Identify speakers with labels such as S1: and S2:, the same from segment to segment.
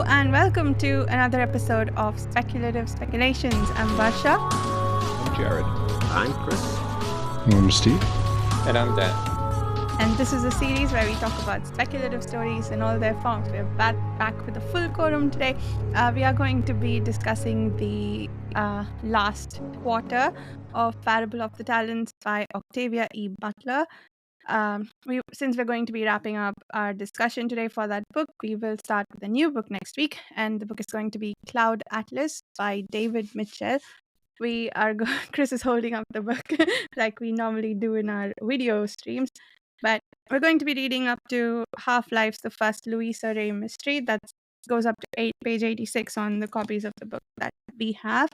S1: and welcome to another episode of Speculative Speculations. I'm Varsha.
S2: I'm Jared.
S3: I'm Chris.
S4: I'm Steve.
S2: And I'm Dan.
S1: And this is a series where we talk about speculative stories in all their forms. We're back with a full quorum today. We are going to be discussing the last quarter of Parable of the Talents by Octavia E Butler. Since we're going to be wrapping up our discussion today for that book, we will start with a new book next week, and the book is going to be Cloud Atlas by David Mitchell. Chris is holding up the book like we normally do in our video streams, but we're going to be reading up to Half-Life's The First Louisa Ray Mystery. That goes up to page 86 on the copies of the book that we have.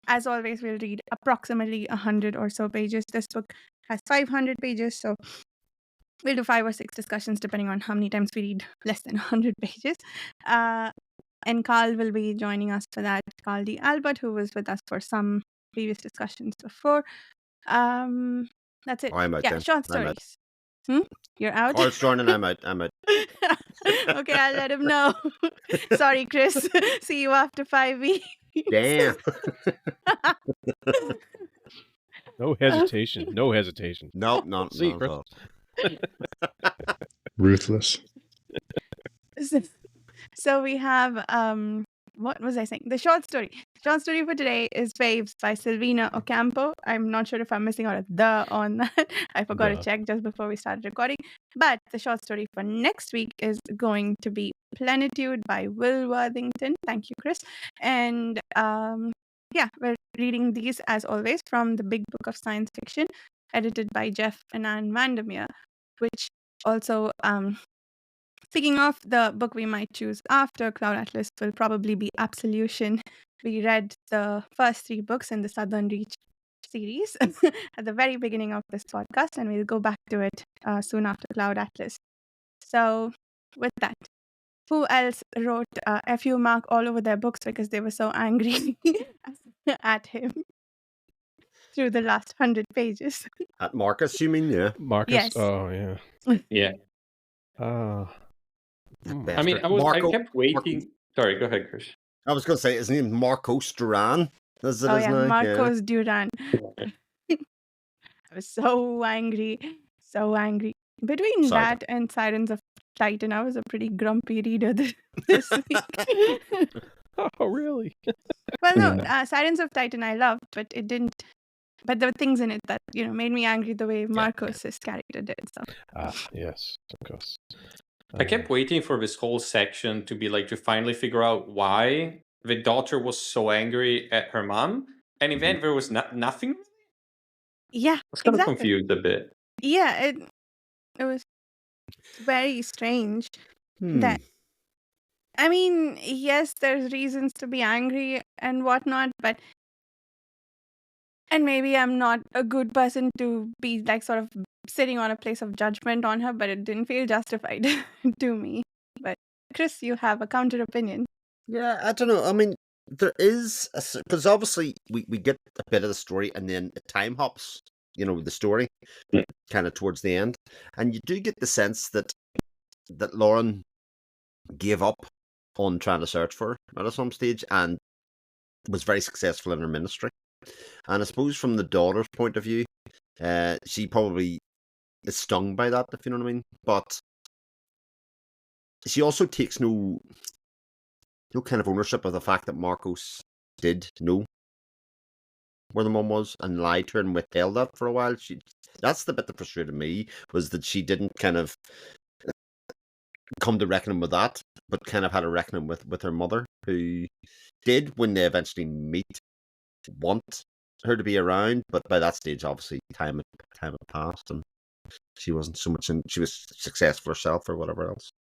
S1: As always, we'll read approximately 100 or so pages. This book has 500 pages, so we'll do 5 or 6 discussions depending on how many times we read less than 100 pages. And Carl will be joining us for that. Carl D. Albert, who was with us for some previous discussions before. That's it.
S3: Oh, I'm out then.
S1: Short stories. You're out?
S3: Carl's joining, I'm out.
S1: Okay, I'll let him know. Sorry, Chris. See you after 5 weeks.
S3: Damn.
S2: No hesitation. No hesitation.
S3: No, not
S2: See,
S3: at all.
S4: Ruthless.
S1: So we have what was I saying? The short story. The short story for today is Waves by Silvina Ocampo. I'm not sure if I'm missing out a the on that. I forgot to check just before we started recording. But the short story for next week is going to be Plenitude by Will Worthington. Thank you, Chris. And we're reading these as always from the Big Book of Science Fiction, edited by Jeff and Anne Vandermeer, which also speaking of the book we might choose after Cloud Atlas will probably be Absolution. We read the first 3 books in the Southern Reach series at the very beginning of this podcast, and we'll go back to it soon after Cloud Atlas. So with that, who else wrote FU mark all over their books because they were so angry at him through the last 100 pages?
S3: At Marcus, you mean? Yeah.
S2: Marcus?
S1: Yes.
S2: Oh, yeah.
S5: Yeah. I mean, I kept waiting. Sorry, go ahead, Chris.
S3: I was going to say, his name Marcos Duran. Is it his name?
S1: Marcos Duran. I was so angry. Between that and Sirens of Titan, I was a pretty grumpy reader this week.
S2: Oh, really?
S1: Well, no, Sirens of Titan I loved, but it didn't. But there were things in it that made me angry the way Marcos's character did. So.
S2: Yes, of course.
S5: I kept waiting for this whole section to be like to finally figure out why the daughter was so angry at her mom, and in the end there was nothing.
S1: Yeah,
S5: I was kind of confused a bit.
S1: Yeah, it was very strange. That I mean, yes, there's reasons to be angry and whatnot, but and maybe I'm not a good person to be like sort of sitting on a place of judgment on her, but it didn't feel justified to me. But Chris, you have a counter opinion.
S3: Yeah, I don't know. I mean, there is because obviously we get a bit of the story and then it time hops, the story kind of towards the end, and you do get the sense that Lauren gave up on trying to search for her at some stage and was very successful in her ministry. And I suppose from the daughter's point of view, she probably is stung by that, if you know what I mean. But she also takes no kind of ownership of the fact that Marcos did know where the mum was and lied to her and withheld that for a while. That's the bit that frustrated me, was that she didn't kind of come to reckoning with that, but kind of had a reckoning with her mother, who did, when they eventually meet, want her to be around, but by that stage, obviously, time had passed, and she wasn't so much she was successful herself or whatever else.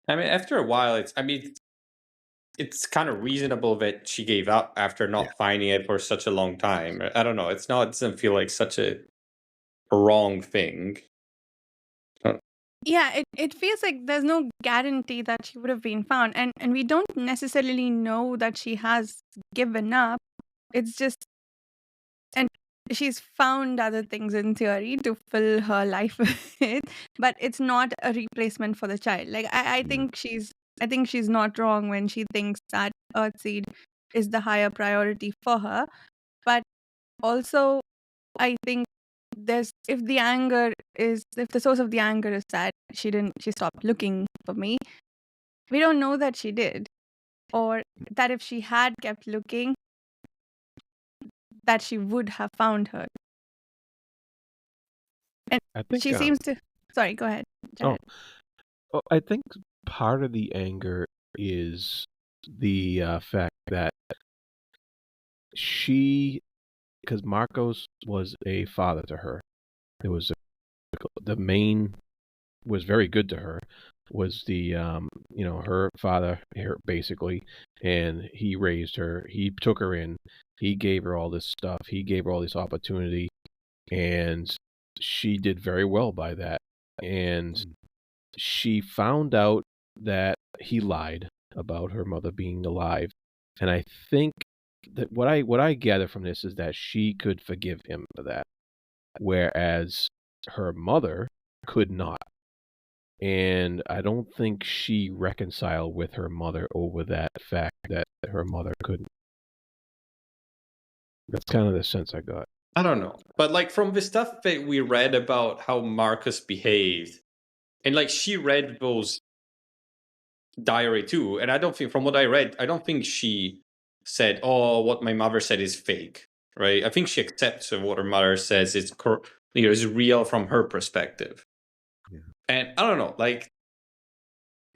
S5: I mean, after a while, it's kind of reasonable that she gave up after not finding it for such a long time. I don't know. It doesn't feel like such a wrong thing.
S1: Yeah, it feels like there's no guarantee that she would have been found, and we don't necessarily know that she has given up. It's just, and she's found other things in theory to fill her life with, but it's not a replacement for the child. Like I think she's I think she's not wrong when she thinks that Earthseed is the higher priority for her. But also, I think if the source of the anger is that she stopped looking for me, we don't know that she did, or that if she had kept looking, that she would have found her. And
S2: I think.
S1: she seems to. Sorry, go ahead, Jared.
S2: I think part of the anger is the fact that because Marcos was a father to her. It was the main was very good to her. Was the her father basically, and he raised her. He took her in. He gave her all this stuff. He gave her all this opportunity, and she did very well by that. And she found out that he lied about her mother being alive, and I think that what I gather from this is that she could forgive him for that, whereas her mother could not. And I don't think she reconciled with her mother over that fact that her mother couldn't. That's kind of the sense I got.
S5: I don't know. But like from the stuff that we read about how Marcus behaved, and like she read those diary too, and I don't think, from what I read, I don't think she said, "Oh, what my mother said is fake." Right? I think she accepts of what her mother says is is real from her perspective.
S3: Yeah.
S5: And I don't know, like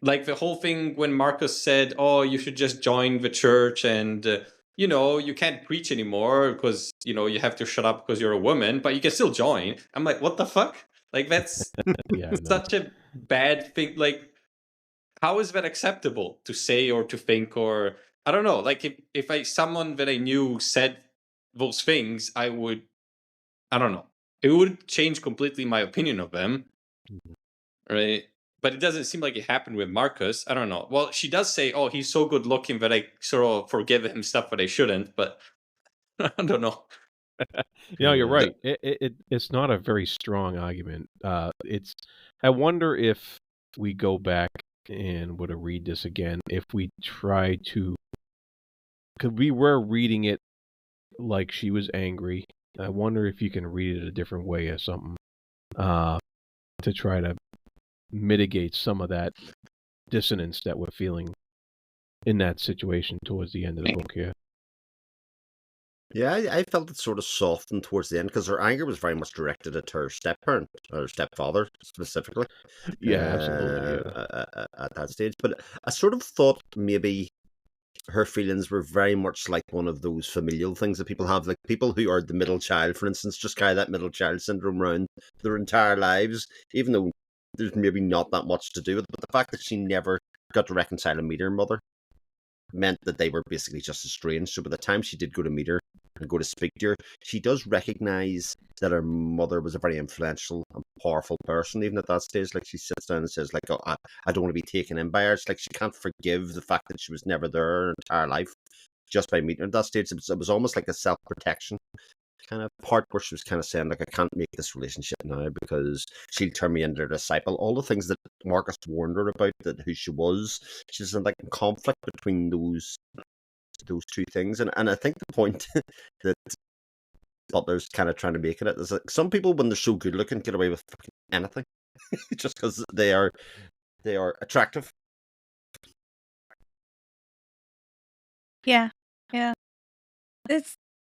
S5: the whole thing when Marcus said, "Oh, you should just join the church, and you can't preach anymore because you have to shut up because you're a woman, but you can still join." I'm like, what the fuck? Like that's
S2: Yeah, I know.
S5: such a bad thing. Like, how is that acceptable to say or to think? Or I don't know. Like if someone that I knew said those things, I don't know. It would change completely my opinion of them,
S2: Mhm.
S5: right? But it doesn't seem like it happened with Marcus. I don't know. Well, she does say, "Oh, he's so good looking that I sort of forgive him stuff that I shouldn't." But I don't know.
S2: You're
S3: Yeah.
S2: right. It's not a very strong argument. I wonder if we go back and were to read this again, if we try to, because we were reading it like she was angry. I wonder if you can read it a different way or something, to try to mitigate some of that dissonance that we're feeling in that situation towards the end of the book here.
S3: Yeah, I felt it sort of softened towards the end because her anger was very much directed at her step-parent, or stepfather specifically.
S2: Yeah, absolutely. Yeah.
S3: At that stage. But I sort of thought maybe her feelings were very much like one of those familial things that people have, like people who are the middle child, for instance, just carry that middle child syndrome around their entire lives, even though there's maybe not that much to do with it. But the fact that she never got to reconcile and meet her mother meant that they were basically just estranged. So by the time she did go to meet her and go to speak to her, she does recognize that her mother was a very influential and powerful person, even at that stage. Like she sits down and says, like, "Oh, I don't want to be taken in by her." It's like she can't forgive the fact that she was never there her entire life just by meeting her at that stage. It was almost like a self-protection kind of part where she was kind of saying, like, "I can't make this relationship now because she'll turn me into a disciple." All the things that Marcus warned her about, that who she was, she's in like conflict between those two things. And I think the point that Butler's kind of trying to make it is that some people, when they're so good looking, get away with fucking anything just because they are attractive.
S1: Yeah.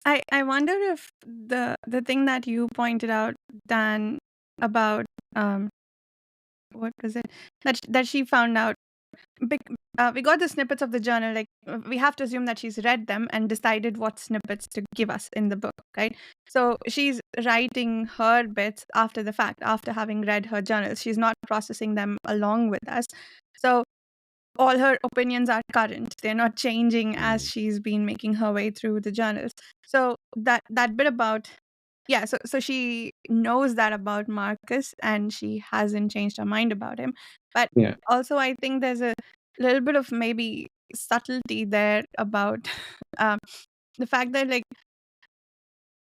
S1: I wonder if the thing that you pointed out, Dan, about what was it that she found out. We got the snippets of the journal. Like, we have to assume that she's read them and decided what snippets to give us in the book, right? So she's writing her bits after the fact, after having read her journals. She's not processing them along with us. So all her opinions are current. They're not changing as she's been making her way through the journals. So that bit about, yeah, so she knows that about Marcus, and she hasn't changed her mind about him. But
S5: Yeah.
S1: also, I think there's a little bit of maybe subtlety there about the fact that, like,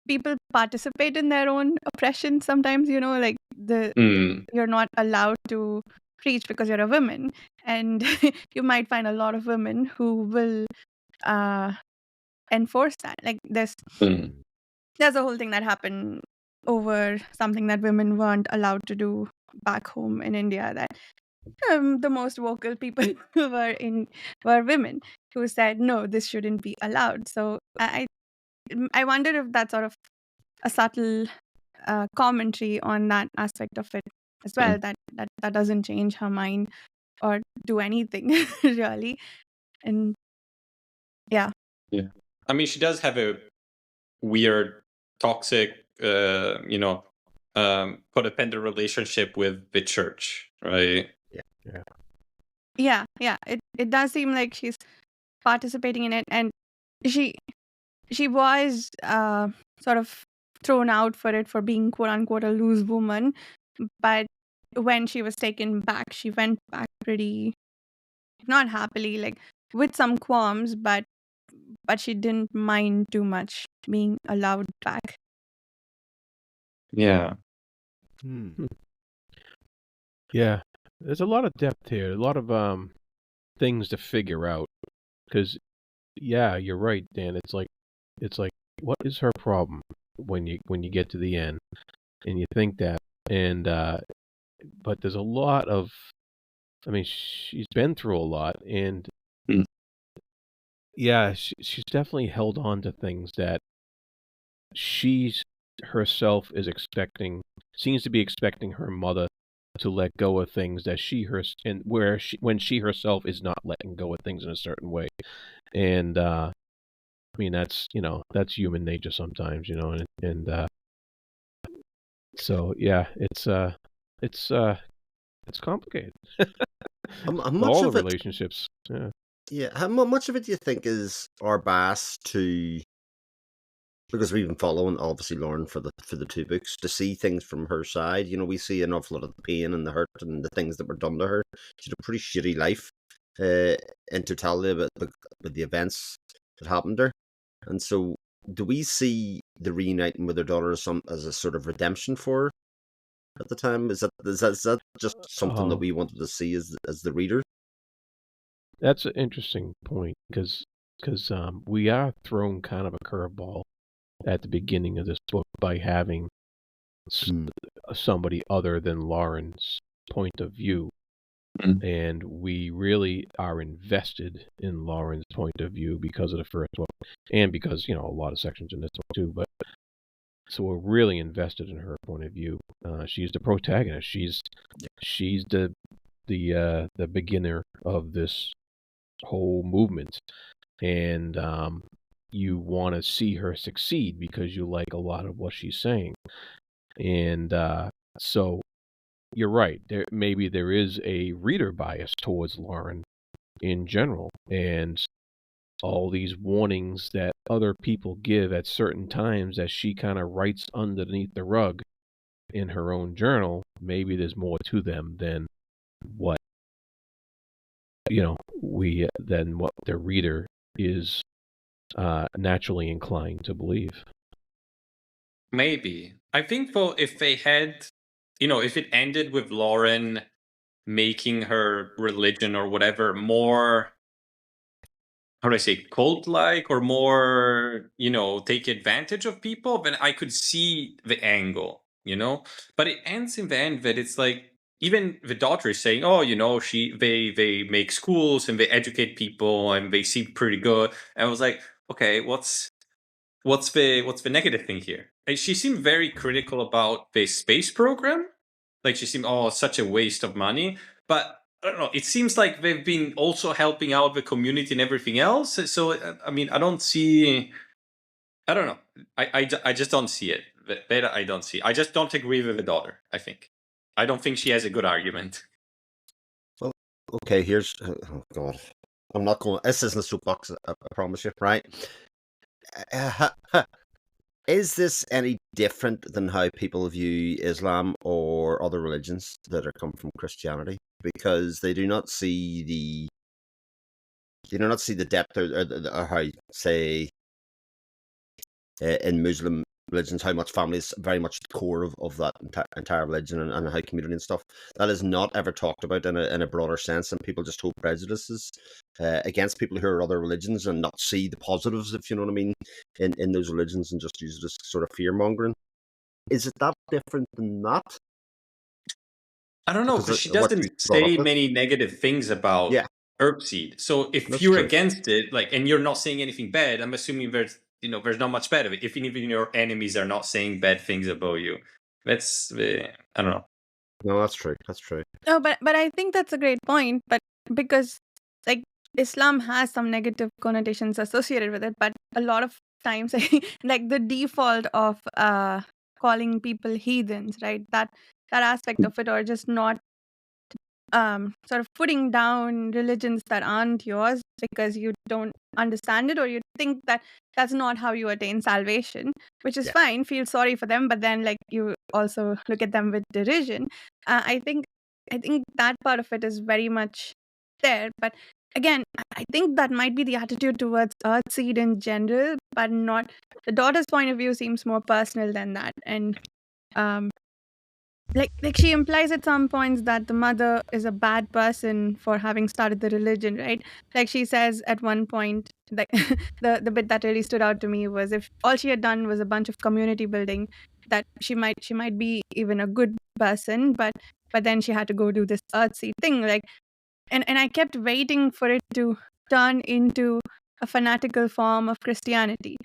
S1: people participate in their own oppression sometimes, like
S5: Mm.
S1: you're not allowed to preach because you're a woman, and you might find a lot of women who will enforce that. Like there's a whole thing that happened over something that women weren't allowed to do back home in India, that the most vocal people were women who said no, this shouldn't be allowed. So I wonder if that's sort of a subtle commentary on that aspect of it as well, that doesn't change her mind or do anything really. And yeah.
S5: I mean, she does have a weird, toxic, codependent relationship with the church, right?
S1: Yeah, it does seem like she's participating in it, and she was sort of thrown out for it for being quote unquote a loose woman, but when she was taken back, she went back pretty, not happily, like with some qualms, but she didn't mind too much being allowed back.
S5: Yeah.
S2: Yeah, there's a lot of depth here, a lot of things to figure out. Because yeah, you're right, Dan. It's like, what is her problem when you get to the end, and you think that, and but there's a lot of, I mean, she's been through a lot, and yeah, she's definitely held on to things that she's herself seems to be expecting her mother to let go of things that and when she herself is not letting go of things in a certain way. And I mean, that's human nature sometimes, and so yeah, it's complicated.
S3: How much
S2: All
S3: of
S2: the
S3: it,
S2: relationships. Yeah.
S3: how much of it do you think is our bias to, because we've been following obviously Lauren for the 2 books, to see things from her side? We see an awful lot of the pain and the hurt and the things that were done to her. She had a pretty shitty life in totality with the events that happened to her. And so, do we see the reuniting with her daughter as a sort of redemption for her at the time? Is that just something that we wanted to see as the reader?
S2: That's an interesting point, because we are thrown kind of a curveball at the beginning of this book by having somebody other than Lauren's point of view. And we really are invested in Lauren's point of view because of the first book, and because a lot of sections in this book too. But so we're really invested in her point of view. She's the protagonist. She's the beginner of this whole movement, and you want to see her succeed because you like a lot of what she's saying. And so you're right. Maybe there is a reader bias towards Lauren in general, and all these warnings that other people give at certain times that she kind of writes underneath the rug in her own journal. Maybe there's more to them than what what the reader is naturally inclined to believe.
S5: Maybe. I think, though, if they had, if it ended with Lauren making her religion or whatever more, how do I say, cult-like, or more, take advantage of people, then I could see the angle, But it ends in the end that it's like, even the daughter is saying, oh, they make schools and they educate people and they seem pretty good. And I was like, okay, what's the negative thing here? And she seemed very critical about the space program. Like, she seemed, such a waste of money. But I don't know, it seems like they've been also helping out the community and everything else. So I mean, I don't know. I just don't see it. That I don't see. I just don't agree with the daughter, I think. I don't think she has a good argument.
S3: Well, okay, here's, oh God, I'm not going, this isn't a soapbox, I promise you, right? Is this any different than how people view Islam or other religions that are come from Christianity? Because they do not see the depth, or how, say, in Muslim religions, how much family is very much the core of that entire religion and how community and stuff. That is not ever talked about in a broader sense, and people just hold prejudices against people who are other religions and not see the positives, if you know what I mean, in those religions, and just use it as sort of fear mongering. Is it that different than that?
S5: I don't know, because she doesn't say many negative things about Herbseed. So if you're against it, like, and you're not saying anything bad, I'm assuming there's not much bad of it. If even your enemies are not saying bad things about you, that's I don't know.
S3: No, that's true. That's true.
S1: No, but I think that's a great point. But because like Islam has some negative connotations associated with it, but a lot of times, like the default of calling people heathens, right? That aspect of it, or just not sort of putting down religions that aren't yours because you don't understand it, or you think that that's not how you attain salvation, which is fine. Feel sorry for them, but then like you also look at them with derision. I think that part of it is very much there, but again, I think that might be the attitude towards Earthseed in general, but not the daughter's point of view seems more personal than that. And like she implies at some points that the mother is a bad person for having started the religion, right? Like she says at one point, like the bit that really stood out to me was, if all she had done was a bunch of community building, that she might be even a good person, but then she had to go do this Earthseed thing, like, and I kept waiting for it to turn into a fanatical form of Christianity.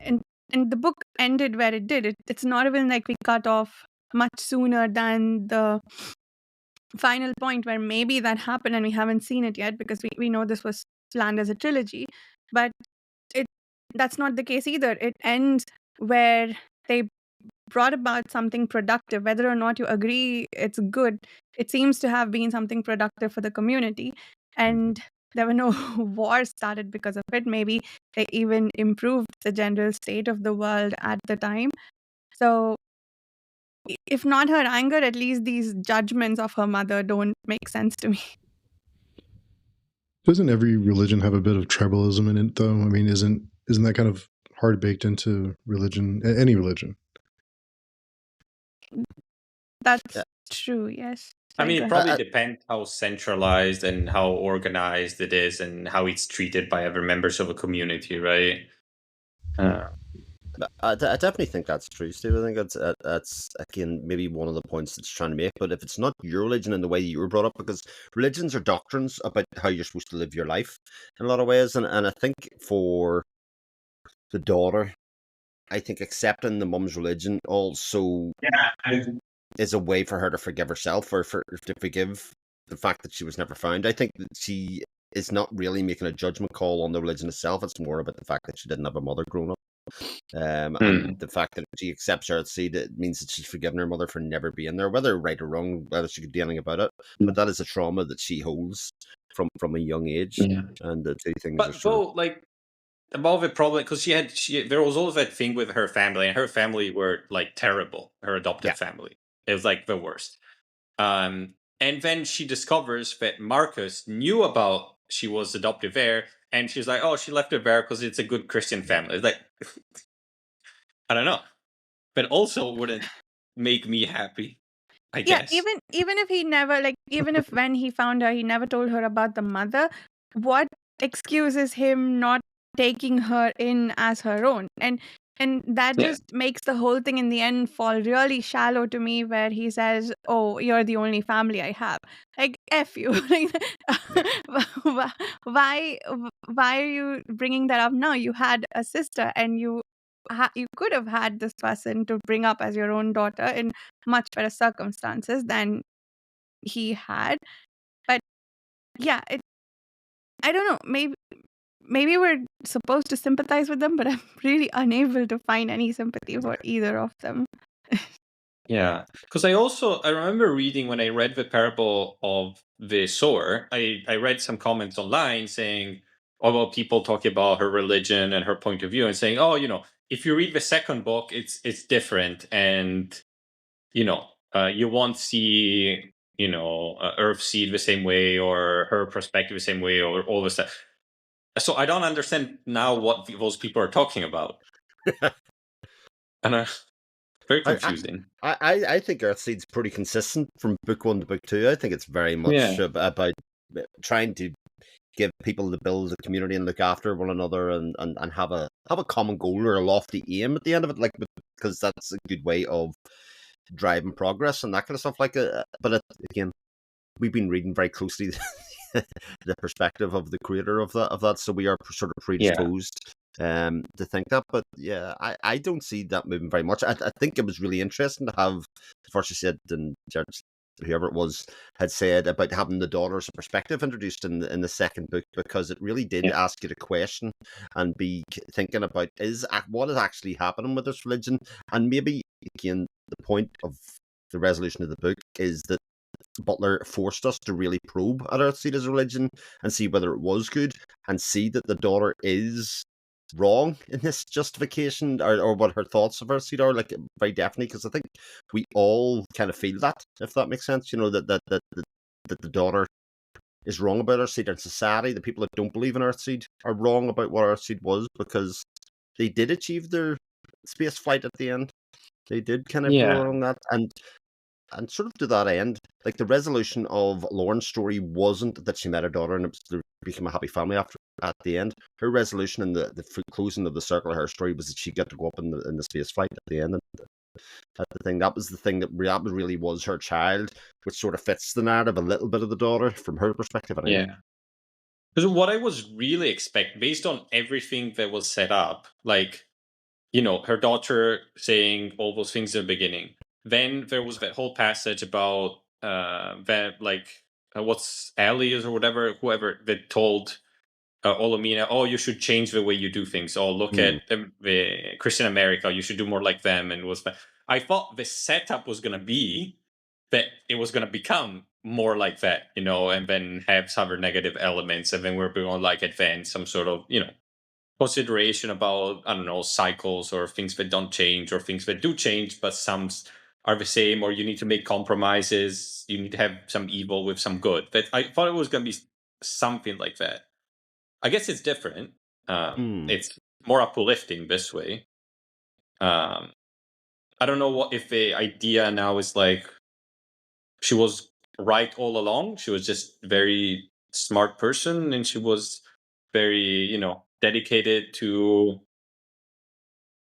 S1: And the book ended where it did. It's not even like we cut off much sooner than the final point where maybe that happened and we haven't seen it yet, because we know this was planned as a trilogy, but that's not the case either. It ends where they brought about something productive. Whether or not you agree it's good, it seems to have been something productive for the community, and there were no wars started because of it. Maybe they even improved the general state of the world at the time. So if not her anger, at least these judgments of her mother don't make sense to me.
S4: Doesn't every religion have a bit of tribalism in it, though? I mean, isn't that kind of hard baked into religion, any religion?
S1: That's true, yes.
S5: I mean, it probably depends how centralized and how organized it is and how it's treated by other members of a community, right?
S3: I definitely think that's true, Steve. I think that's again maybe one of the points that's trying to make. But if it's not your religion in the way you were brought up, because religions are doctrines about how you're supposed to live your life in a lot of ways, and I think for the daughter, I think accepting the mum's religion also is a way for her to forgive herself, or to forgive the fact that she was never found. I think that she is not really making a judgment call on the religion itself. It's more about the fact that she didn't have a mother growing up. And the fact that she accepts Earthseed, it means that she's forgiven her mother for never being there, whether right or wrong, whether she could do anything about it. But that is a trauma that she holds from a young age. And the two things
S5: but though, like, above it probably because there was always that thing with her family, and her family were like terrible. Her adopted family, it was like the worst. And then she discovers that Marcus knew about she was adoptive heir, and she's like, oh, she left it there because it's a good Christian family. It's like, I don't know, but also wouldn't make me happy, I guess.
S1: Even if he never, like, even if when he found her, he never told her about the mother, what excuses him not taking her in as her own? And that just makes the whole thing in the end fall really shallow to me, where he says, oh, you're the only family I have. Like, F you. Why are you bringing that up now? You had a sister, and you could have had this person to bring up as your own daughter in much better circumstances than he had. But yeah, I don't know, maybe we're supposed to sympathize with them, but I'm really unable to find any sympathy for either of them.
S5: Yeah, because I remember reading, when I read the parable of the sower, I read some comments online saying, oh, well, people talking about her religion and her point of view, and saying, oh, if you read the second book, it's different, and you won't see Earthseed the same way, or her perspective the same way, or all this stuff. So I don't understand now what those people are talking about. And very
S3: I, I,
S5: confusing.
S3: I think Earthseed's pretty consistent from book 1 to book 2. I think it's very much
S5: Yeah.
S3: about trying to give people to build a community and look after one another and have a common goal or a lofty aim at the end of it, like, because that's a good way of driving progress and that kind of stuff. Like, but again, we've been reading very closely the perspective of the creator of that, so we are sort of predisposed to think that. But yeah, I don't see that moving very much. I think it was really interesting to have, first you said, and whoever it was had said about having the daughter's perspective introduced in the second book, because it really did ask you to question and be thinking about what is actually happening with this religion. And maybe again, the point of the resolution of the book is that Butler forced us to really probe at Earthseed as a religion and see whether it was good, and see that the daughter is wrong in this justification, or what her thoughts of Earthseed are, like, very definitely, because I think we all kind of feel that, if that makes sense, that the daughter is wrong about Earthseed, and society, the people that don't believe in Earthseed, are wrong about what Earthseed was, because they did achieve their space flight at the end. They did kind of go along that, and sort of to that end, like, the resolution of Lauren's story wasn't that she met her daughter and it became a happy family at the end. Her resolution in the closing of the circle of her story was that she got to go up in the space flight at the end. And that was the thing that really was her child, which sort of fits the narrative a little bit of the daughter from her perspective. Anyway.
S5: Yeah. Because what I was really expecting, based on everything that was set up, like, her daughter saying all those things in the beginning. Then there was that whole passage about what's Alias or whoever that told Olamina, oh, you should change the way you do things. Oh, look at the Christian America, you should do more like them. And I thought the setup was going to be that it was going to become more like that, and then have some other negative elements, and then we're going to like advance some sort of, consideration about, I don't know, cycles or things that don't change or things that do change, but some are the same, or you need to make compromises. You need to have some evil with some good. That I thought it was going to be something like that. I guess it's different. It's more uplifting this way. I don't know if the idea now is like she was right all along. She was just very smart person, and she was very, dedicated to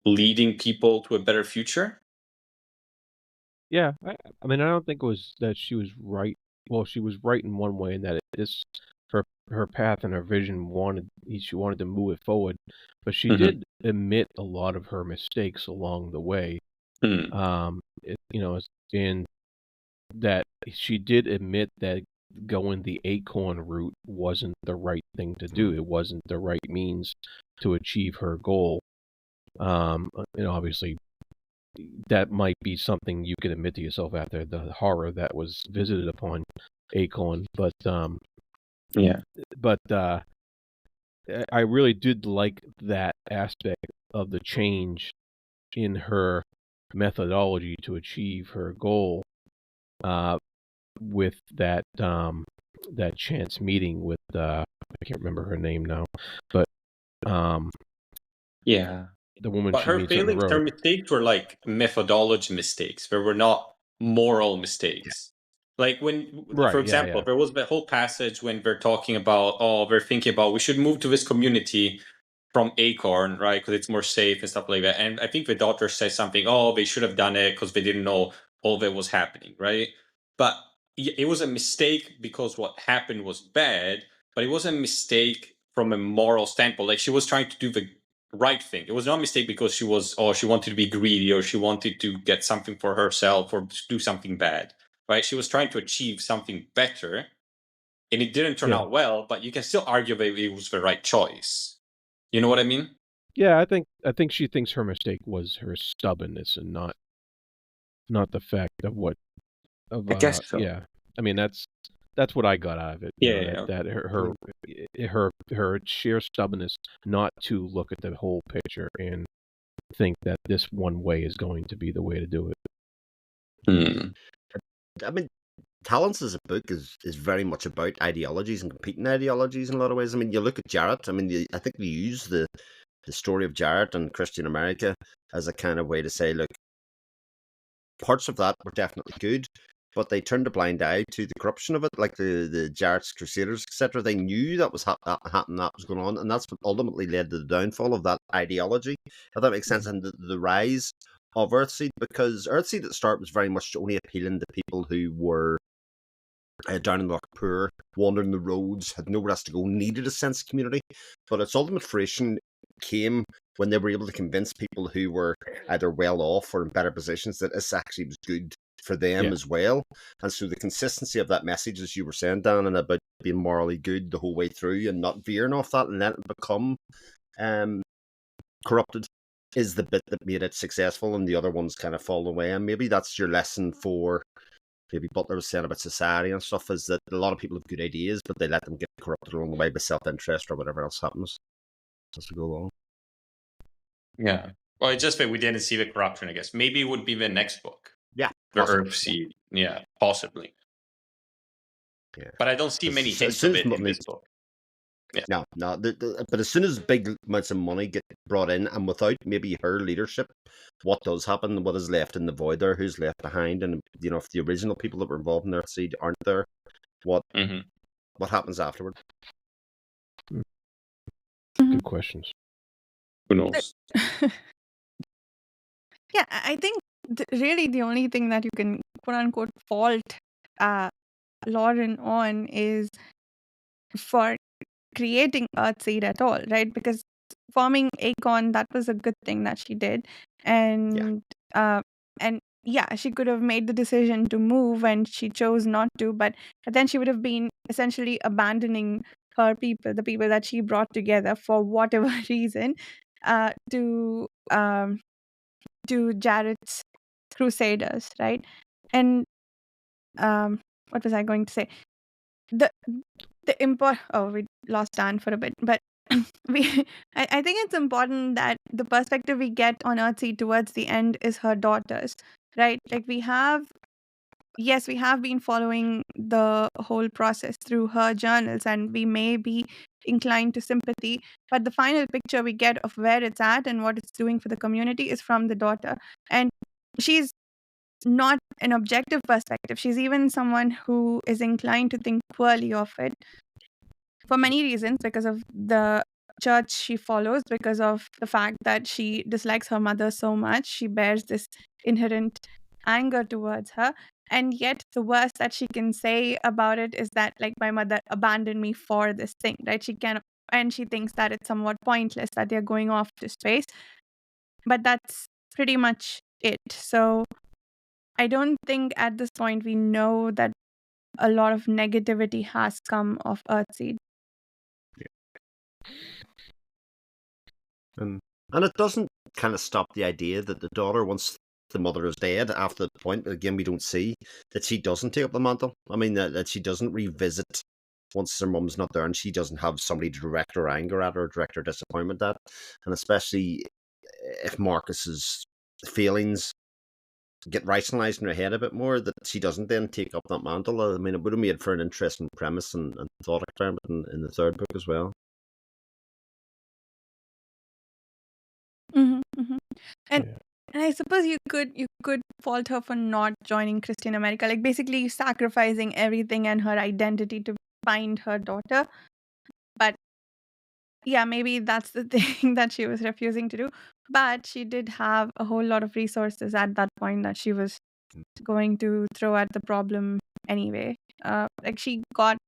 S5: leading people to a better future.
S2: Yeah, I mean, I don't think it was that she was right. Well, she was right in one way, in that her path and her vision she wanted to move it forward, but she did admit a lot of her mistakes along the way. And that she did admit that going the acorn route wasn't the right thing to do. It wasn't the right means to achieve her goal. Obviously, that might be something you can admit to yourself after the horror that was visited upon Acorn, but I really did like that aspect of the change in her methodology to achieve her goal, with that chance meeting with I can't remember her name now, but the woman
S5: but
S2: she
S5: her
S2: meets on the
S5: failings,
S2: road.
S5: her mistakes were like methodology mistakes. There were not moral mistakes. Like when, for example, there was the whole passage when they're talking about, they're thinking about, we should move to this community from Acorn, right? Because it's more safe and stuff like that. And I think the daughter says something, they should have done it because they didn't know all that was happening, right? But it was a mistake because what happened was bad, but it was a mistake from a moral standpoint. Like, she was trying to do the right thing. It was not a mistake because she wanted to be greedy, or she wanted to get something for herself, or do something bad, right? She was trying to achieve something better, and it didn't turn out well, but you can still argue that it was the right choice. You know what I mean?
S2: Yeah, I think she thinks her mistake was her stubbornness, and not the fact of what of
S5: I guess so.
S2: Yeah. I mean, that's what I got out of it. That her sheer stubbornness not to look at the whole picture and think that this one way is going to be the way to do it.
S3: I mean, Talents as a book is very much about ideologies and competing ideologies in a lot of ways. I mean, you look at Jarrett. I mean, I think they use the the story of Jarrett and Christian America as a kind of way to say, look, parts of that were definitely good, but they turned a blind eye to the corruption of it, like the Jarrett's Crusaders, etc. They knew that was happening, that was going on, and that's what ultimately led to the downfall of that ideology, if that makes sense, and the rise of Earthseed, because Earthseed at the start was very much only appealing to people who were down in the poor, wandering the roads, had nowhere else to go, needed a sense of community. But its ultimate fruition came when they were able to convince people who were either well off or in better positions that this actually was good for them as well. And so the consistency of that message, as you were saying, Dan, and about being morally good the whole way through and not veering off that and letting it become corrupted, is the bit that made it successful, and the other ones kind of fall away. And maybe that's your lesson for, maybe Butler was saying about society and stuff, is that a lot of people have good ideas, but they let them get corrupted along the way by self-interest or whatever else happens as we go along.
S5: Yeah. Well, it's just that we didn't see the corruption, I guess. Maybe it would be the next book.
S3: Yeah.
S5: The Earthseed. Yeah, possibly.
S3: Yeah.
S5: But I don't see many hints of it in this book. Yeah.
S3: No. But as soon as big amounts of money get brought in, and without maybe her leadership, what does happen? What is left in the void there? Who's left behind? And if the original people that were involved in Earthseed aren't there, what happens afterward?
S2: Good questions.
S5: Who knows?
S1: Yeah, I think really the only thing that you can quote unquote fault Lauren on is for creating Earthseed at all, right? Because forming Acorn, that was a good thing that she did, and she could have made the decision to move, and she chose not to. But then she would have been essentially abandoning her people, the people that she brought together for whatever reason, to Jarrett's Crusaders, right? And what was I going to say? We lost Dan for a bit, but I think it's important that the perspective we get on Earthseed towards the end is her daughters, right? Like we have been following the whole process through her journals, and we may be inclined to sympathy, but the final picture we get of where it's at and what it's doing for the community is from the daughter. And she's not an objective perspective. She's even someone who is inclined to think poorly of it for many reasons, because of the church she follows, because of the fact that she dislikes her mother so much. She bears this inherent anger towards her. And yet the worst that she can say about it is that, like, my mother abandoned me for this thing, right? And she thinks that it's somewhat pointless that they're going off to space. But that's pretty much it. So I don't think at this point we know that a lot of negativity has come of Earthseed.
S3: And it doesn't kind of stop the idea that the daughter, once the mother is dead, after the point, again, we don't see that she doesn't take up the mantle. I mean, that she doesn't revisit once her mum's not there, and she doesn't have somebody to direct her anger at or direct her disappointment at. And especially if Marcus's feelings get rationalized in her head a bit more, that she doesn't then take up that mantle. I mean, it would have made for an interesting premise and thought experiment in the third book as well.
S1: And I suppose you could fault her for not joining Christian America, like basically sacrificing everything and her identity to find her daughter. But yeah, maybe that's the thing that she was refusing to do. But she did have a whole lot of resources at that point that she was going to throw at the problem anyway. Like she got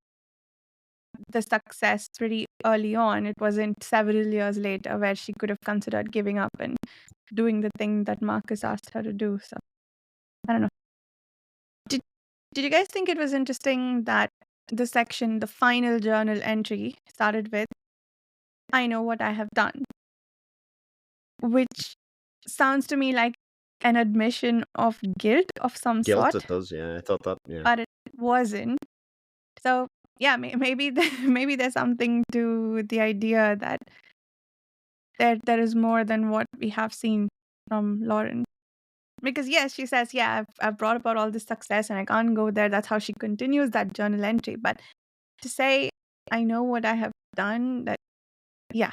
S1: the success pretty early on. It wasn't several years later where she could have considered giving up and doing the thing that Marcus asked her to do. So I don't know. Did you guys think it was interesting that the final journal entry started with, "I know what I have done," which sounds to me like an admission of guilt of some
S3: Guilt,
S1: sort.
S3: it does, yeah. I thought that, yeah.
S1: But it wasn't. So yeah, maybe maybe there's something to the idea that there is more than what we have seen from Lauren. Because yes, she says, yeah, I've brought about all this success and I can't go there. That's how she continues that journal entry. But to say, I know what I have done, that, yeah.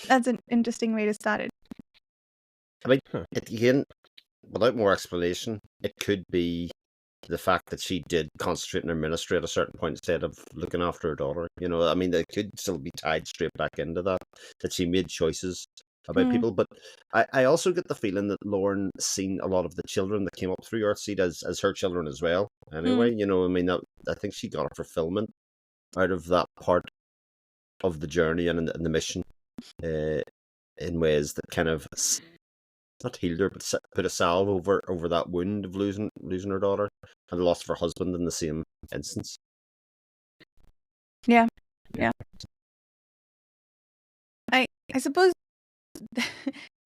S1: That's an interesting way to start it.
S3: I mean,
S2: Huh.
S3: again, without more explanation, it could be the fact that she did concentrate in her ministry at a certain point instead of looking after her daughter. You know, I mean, it could still be tied straight back into that she made choices about
S1: Hmm.
S3: people. But I also get the feeling that Lauren seen a lot of the children that came up through Earthseed as her children as well. Anyway, you know, I mean, I think she got a fulfillment out of that part of the journey and the mission in ways that kind of not healed her, but put a salve over that wound of losing her daughter and the loss of her husband in the same instance.
S1: Yeah. I suppose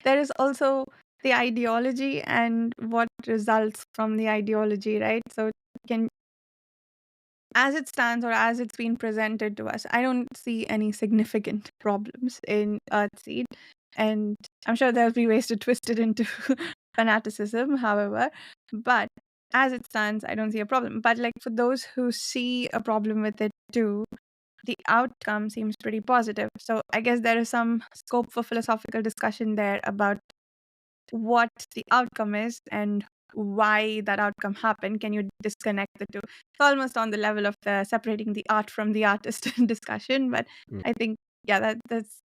S1: there is also the ideology and what results from the ideology, right? So as it stands or as it's been presented to us, I don't see any significant problems in Earthseed. And I'm sure there'll be ways to twist it into fanaticism, however. But as it stands, I don't see a problem. But like for those who see a problem with it too, the outcome seems pretty positive. So I guess there is some scope for philosophical discussion there about what the outcome is and why that outcome happened. Can you disconnect the two? It's almost on the level of the separating the art from the artist discussion, but
S2: Mm.
S1: I think that's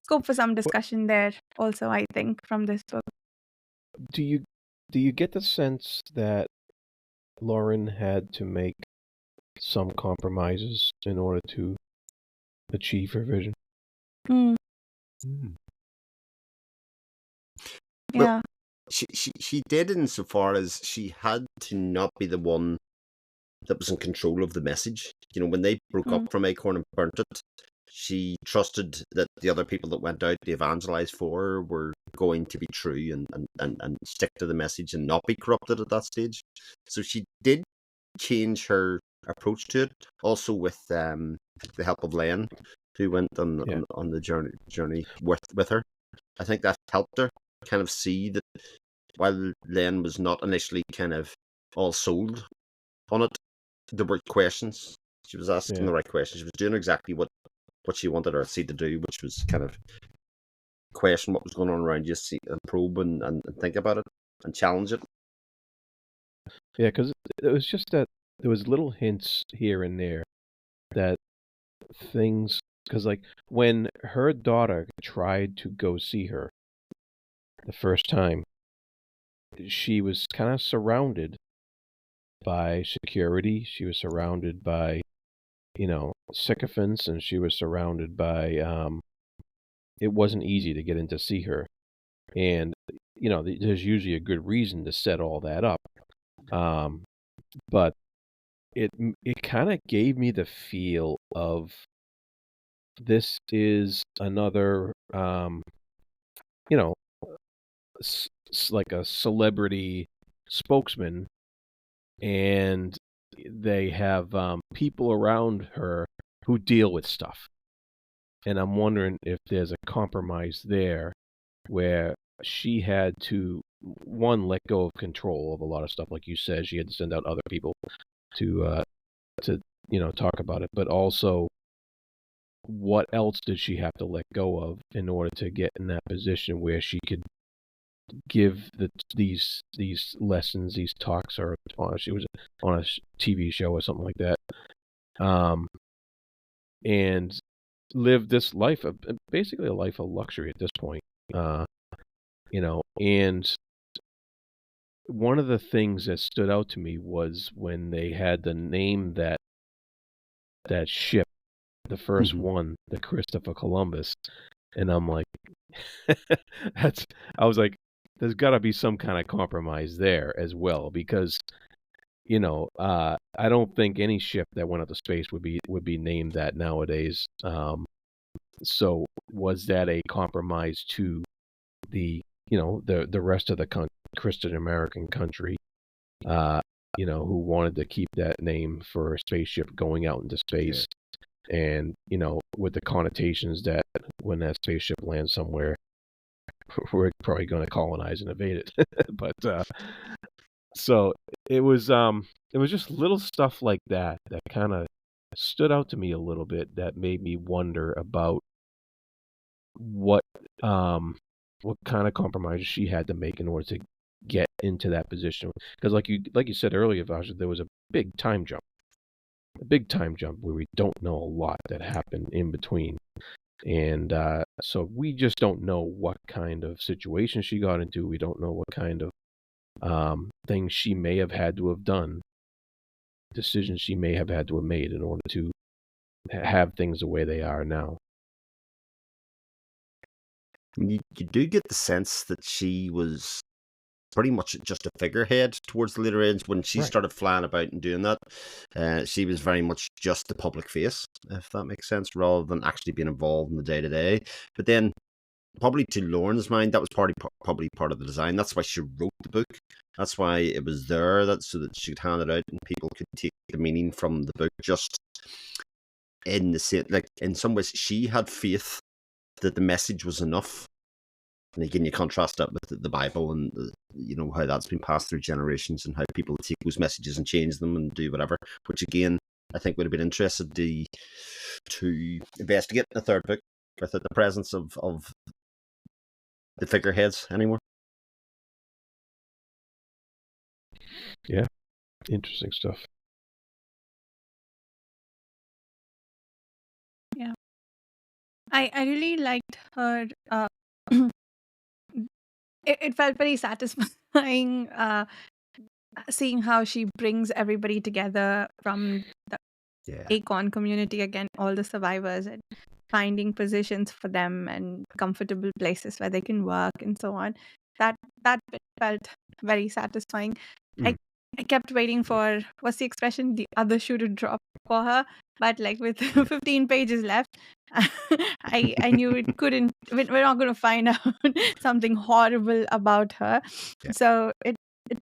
S1: scope for some discussion there also, I think, from this book.
S2: Do you get the sense that Lauren had to make some compromises in order to achieve her vision?
S1: Mm,
S3: Well,
S1: yeah.
S3: she did insofar as she had to not be the one that was in control of the message. You know, when they broke up from Acorn and burnt it, she trusted that the other people that went out to evangelize for her were going to be true and stick to the message and not be corrupted at that stage. So she did change her approach to it, also with the help of Len, who went on the journey with her. I think that helped her kind of see that while Len was not initially kind of all sold on it, there were questions. She was asking the right questions. She was doing exactly what she wanted Earthseed to do, which was kind of question what was going on around you, see, and probe and think about it and challenge it.
S2: Yeah, because it was just that there was little hints here and there that things, because like when her daughter tried to go see her the first time, she was kind of surrounded by security. She was surrounded by, sycophants, and she was surrounded by, it wasn't easy to get in to see her. And, there's usually a good reason to set all that up. But it kind of gave me the feel of this is another, like a celebrity spokesman, and they have people around her who deal with stuff. And I'm wondering if there's a compromise there where she had to, one, let go of control of a lot of stuff. Like you said, she had to send out other people to talk about it. But also, what else did she have to let go of in order to get in that position where she could give these lessons, these talks, or she was on a TV show or something like that, and live this life of basically a life of luxury at this point, and one of the things that stood out to me was when they had to name that ship, the first one, the Christopher Columbus, and I'm like, I was like, there's got to be some kind of compromise there as well, because I don't think any ship that went up to space would be named that nowadays. So was that a compromise to the the rest of the Christian American country, who wanted to keep that name for a spaceship going out into space? And, with the connotations that when that spaceship lands somewhere, we're probably going to colonize and invade it. But so it was just little stuff like that kind of stood out to me a little bit, that made me wonder about what kind of compromises she had to make in order to get into that position. Because like you said earlier, Vaja, there was a big time jump where we don't know a lot that happened in between. And so we just don't know what kind of situation she got into. We don't know what kind of things she may have had to have done, decisions she may have had to have made in order to have things the way they are now.
S3: You do get the sense that she was pretty much just a figurehead towards the later ends. When she
S2: Right.
S3: started flying about and doing that, she was very much just the public face, if that makes sense, rather than actually being involved in the day-to-day. But then, probably to Lauren's mind, that was probably part of the design. That's why she wrote the book. That's why it was there, so that she could hand it out and people could take the meaning from the book. Just in the same, like in some ways, she had faith that the message was enough. And again, you contrast that with the Bible and how that's been passed through generations and how people take those messages and change them and do whatever. Which again, I think would have been interested to investigate in the third book without the presence of the figureheads anymore.
S2: Yeah, interesting stuff.
S1: Yeah, I really liked her. It felt very satisfying seeing how she brings everybody together from the
S3: Yeah.
S1: Acon community again, all the survivors, and finding positions for them and comfortable places where they can work and so on. That bit felt very satisfying. I I kept waiting for, what's the expression, the other shoe to drop for her, but like with 15 pages left, I knew it couldn't. We're not going to find out something horrible about her.
S3: Yeah.
S1: So it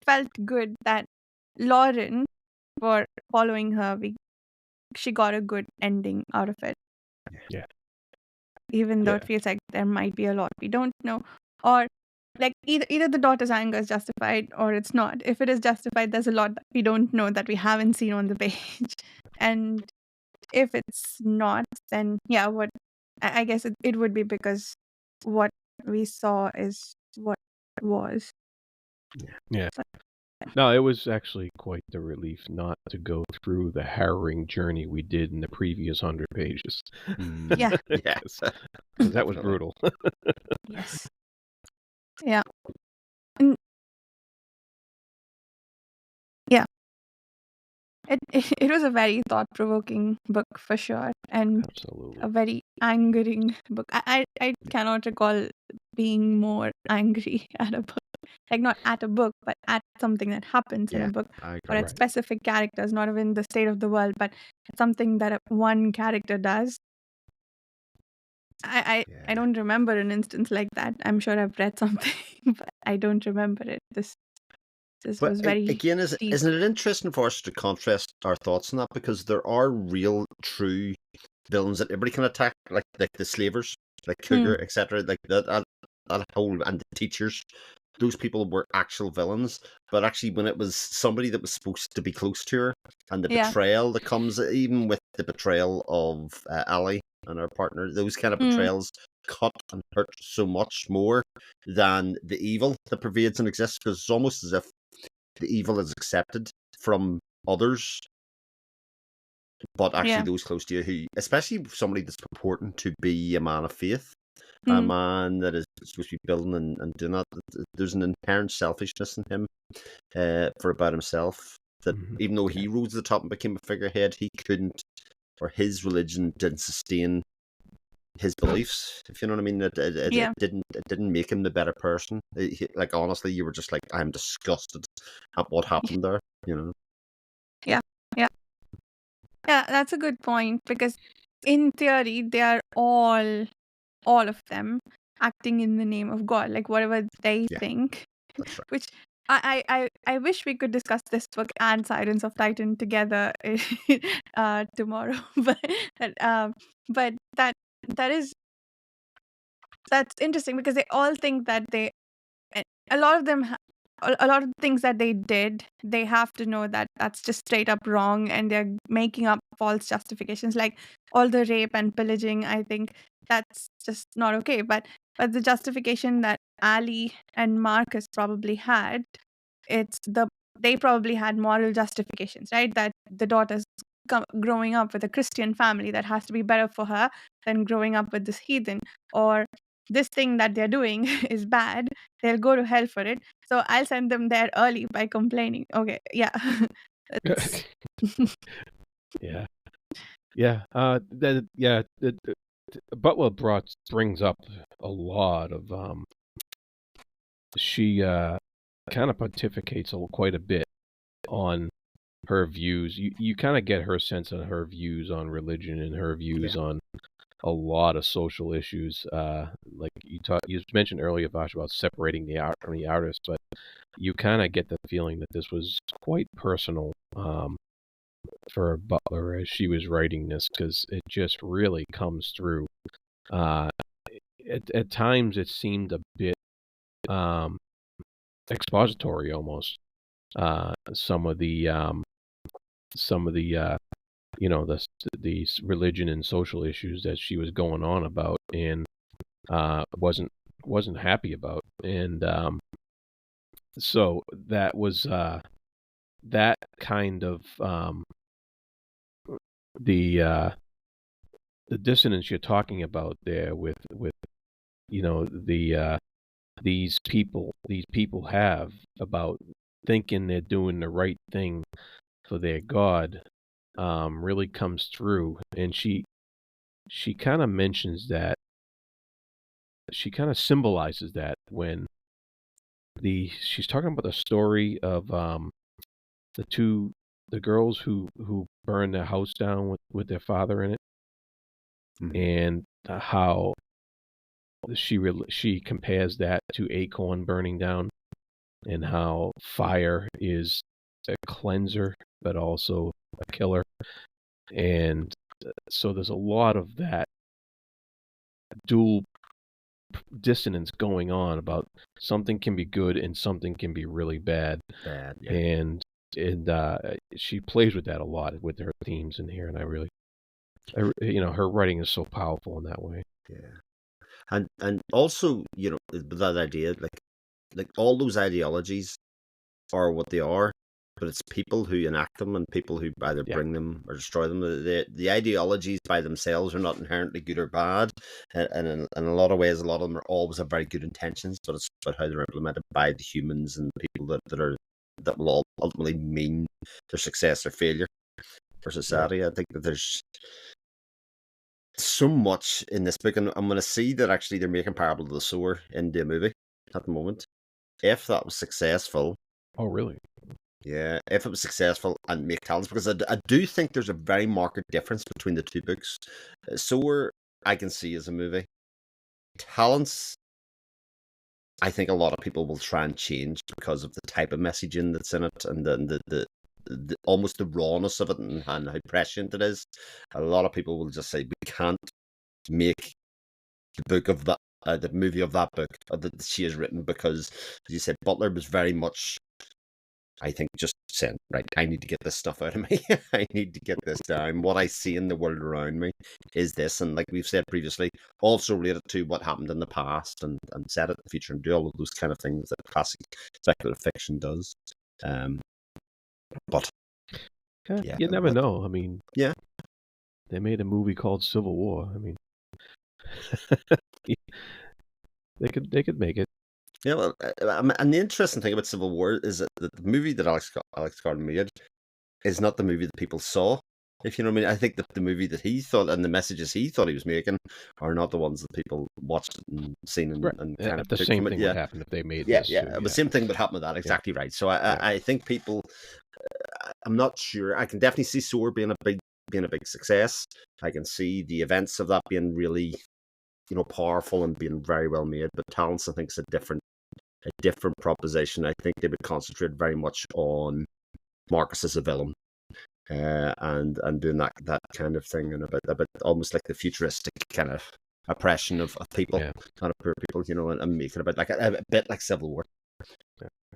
S1: felt good that Lauren, for following her, she got a good ending out of it.
S2: Yeah.
S1: Even though
S2: Yeah.
S1: it feels like there might be a lot we don't know, or like either the daughter's anger is justified or it's not. If it is justified, there's a lot that we don't know that we haven't seen on the page. And if it's not, then yeah, what I guess it would be because what we saw is what it was.
S2: Yeah.
S1: So,
S2: No, it was actually quite the relief not to go through the harrowing journey we did in the previous 100 pages.
S1: Yeah.
S3: Yeah.
S2: 'Cause that was brutal.
S1: yes. Yeah. And yeah. It was a very thought-provoking book for sure, and
S2: Absolutely.
S1: a very angering book. I cannot recall being more angry at a book. Like not at a book, but at something that happens in a
S3: Yeah,
S1: book,
S3: I
S1: or
S3: agree.
S1: at specific characters, not even the state of the world, but something that one character does. I
S3: Yeah.
S1: don't remember an instance like that. I'm sure I've read something, but I don't remember it. This
S3: But
S1: was very
S3: again,
S1: deep.
S3: isn't it interesting for us to contrast our thoughts on that, because there are real, true villains that everybody can attack, like the slavers, like Cougar, etc. Like that whole, and the teachers. Those people were actual villains, but actually, when it was somebody that was supposed to be close to her, and the
S1: Yeah.
S3: betrayal that comes, even with the betrayal of Ali and her partner, those kind of betrayals cut and hurt so much more than the evil that pervades and exists, because it's almost as if the evil is accepted from others, but actually
S1: Yeah.
S3: those close to you, who, especially somebody that's purporting to be a man of faith, a man that is supposed to be building and doing that, there's an inherent selfishness in him for about himself, that even though he rose to the top and became a figurehead, he couldn't, or his religion didn't sustain his beliefs, if you know what I mean.
S1: Yeah.
S3: It didn't make him the better person. Like, honestly, you were just like, I'm disgusted at what happened there, you know.
S1: Yeah, that's a good point, because in theory they are all of them acting in the name of God, like whatever they
S3: Yeah.
S1: think.
S3: That's right.
S1: Which I wish we could discuss this book and Silence of Titan together tomorrow. But that's interesting, because they all think that a lot of them a lot of things that they did, they have to know that that's just straight up wrong, and they're making up false justifications, like all the rape and pillaging. I think that's just not okay. But the justification that Ali and Marcus probably had, it's the they probably had moral justifications, right? That the daughter's growing up with a Christian family, that has to be better for her than growing up with this heathen, or this thing that they're doing is bad. They'll go to hell for it. So I'll send them there early by complaining. Okay, yeah. It's-
S2: Yeah. Yeah. Butler brings up a lot of she kind of pontificates quite a bit on her views. You kind of get her sense of her views on religion and her views on a lot of social issues. Like you mentioned earlier, Vash, about separating the art from the artist, but you kind of get the feeling that this was quite personal for Butler as she was writing this, because it just really comes through. At times, it seemed a bit expository almost. Some of the the religion and social issues that she was going on about, and wasn't happy about, and so that was that kind of the dissonance you're talking about there with these people have about thinking they're doing the right thing for their God, really comes through. And she kind of mentions that, she kind of symbolizes that when she's talking about the story of the girls who burned their house down with their father in it, and how she compares that to acorn burning down, and how fire is a cleanser but also a killer. And so there's a lot of that dual dissonance going on about something can be good and something can be really bad. And she plays with that a lot with her themes in here, and her writing is so powerful in that way.
S3: And also, that idea, like all those ideologies are what they are, but it's people who enact them and people who either bring them or destroy them. The ideologies by themselves are not inherently good or bad, and in a lot of ways, a lot of them are always have very good intentions, but it's about how they're implemented by the humans and the people that will ultimately mean their success or failure for society. I think that there's so much in this book, and I'm going to see that actually they're making Parable of the Sower into a movie at the moment. If that was successful.
S2: Oh, really?
S3: Yeah, if it was successful and make talents, because I do think there's a very marked difference between the two books. Sower, I can see as a movie. Talents, I think a lot of people will try and change because of the type of messaging that's in it, and the almost the rawness of it, and how prescient it is. A lot of people will just say we can't make the book of that, the movie of that book that she has written, because, as you said, Butler was very much, I think, just saying, right, I need to get this stuff out of me. I need to get this down. What I see in the world around me is this, and like we've said previously, also relate it to what happened in the past, and set it in the future, and do all of those kind of things that classic speculative fiction does. But
S2: you never know. I mean, they made a movie called Civil War. I mean, they could make it.
S3: Yeah, well, and the interesting thing about Civil War is that the movie that Alex Garland made is not the movie that people saw. If you know what I mean, I think that the movie that he thought and the messages he thought he was making are not the ones that people watched and seen and kind of
S2: the same thing would happen if they made this.
S3: The same thing would happen with that. Exactly right. So I think people. I'm not sure. I can definitely see Soar being a big success. I can see the events of that being really, powerful and being very well made. But Talents, I think, is a different proposition. I think they would concentrate very much on Marcus as a villain, and doing that kind of thing, and about almost like the futuristic kind of oppression of people, kind of poor people, and making it about like a bit like Civil War.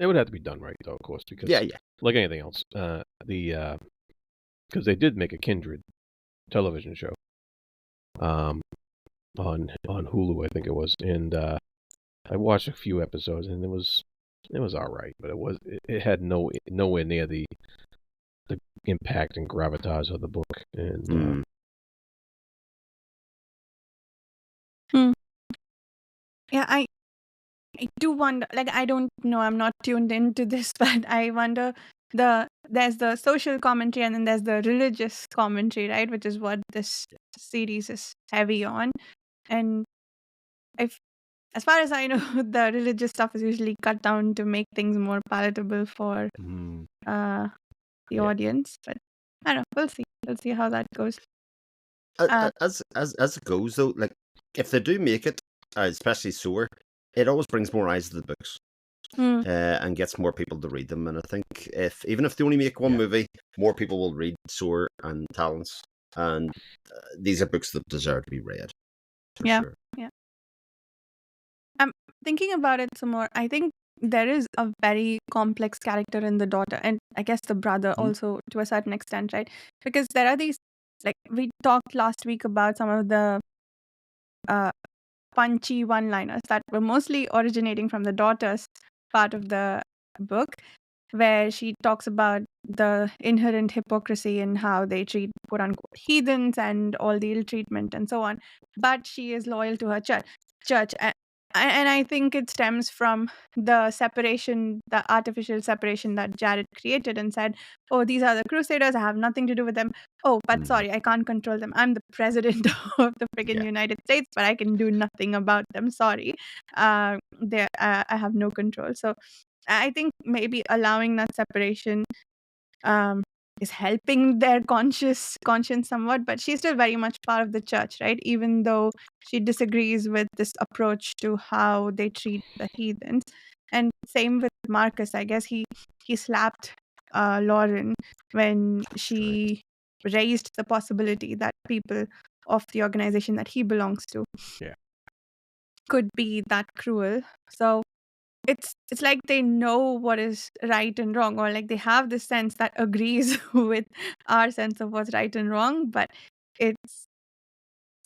S2: It would have to be done right, though, of course, because
S3: Yeah, yeah.
S2: like anything else, because they did make a Kindred television show, on Hulu, I think it was, and I watched a few episodes, and it was all right, but it had nowhere near the impact and gravitas of the book, and
S1: Yeah, I do wonder, like, I don't know, I'm not tuned into this, but I wonder, there's the social commentary and then there's the religious commentary, right? Which is what this series is heavy on. And if, as far as I know, the religious stuff is usually cut down to make things more palatable for the
S2: Yeah.
S1: audience. But I don't know, we'll see. We'll see how that goes.
S3: As it goes though, like if they do make it, especially Soar, it always brings more eyes to the books. And gets more people to read them. And I think even if they only make one movie, more people will read Soar and Talents. And these are books that deserve to be read. For sure.
S1: Yeah. I'm thinking about it some more. I think there is a very complex character in the daughter, and I guess the brother also to a certain extent, right? Because there are these, like, we talked last week about some of the punchy one-liners that were mostly originating from the daughter's part of the book, where she talks about the inherent hypocrisy in how they treat quote-unquote heathens and all the ill treatment and so on. But she is loyal to her church. And I think it stems from the separation, the artificial separation that Jared created and said, oh, these are the Crusaders, I have nothing to do with them. Oh, but sorry, I can't control them. I'm the president of the friggin' United States, but I can do nothing about them. Sorry. I have no control. So I think maybe allowing that separation is helping their conscience somewhat, but she's still very much part of the church, right? Even though she disagrees with this approach to how they treat the heathens. And same with Marcus. I guess he slapped Lauren when she raised the possibility that people of the organization that he belongs to could be that cruel. So it's like they know what is right and wrong, or like they have this sense that agrees with our sense of what's right and wrong, but it's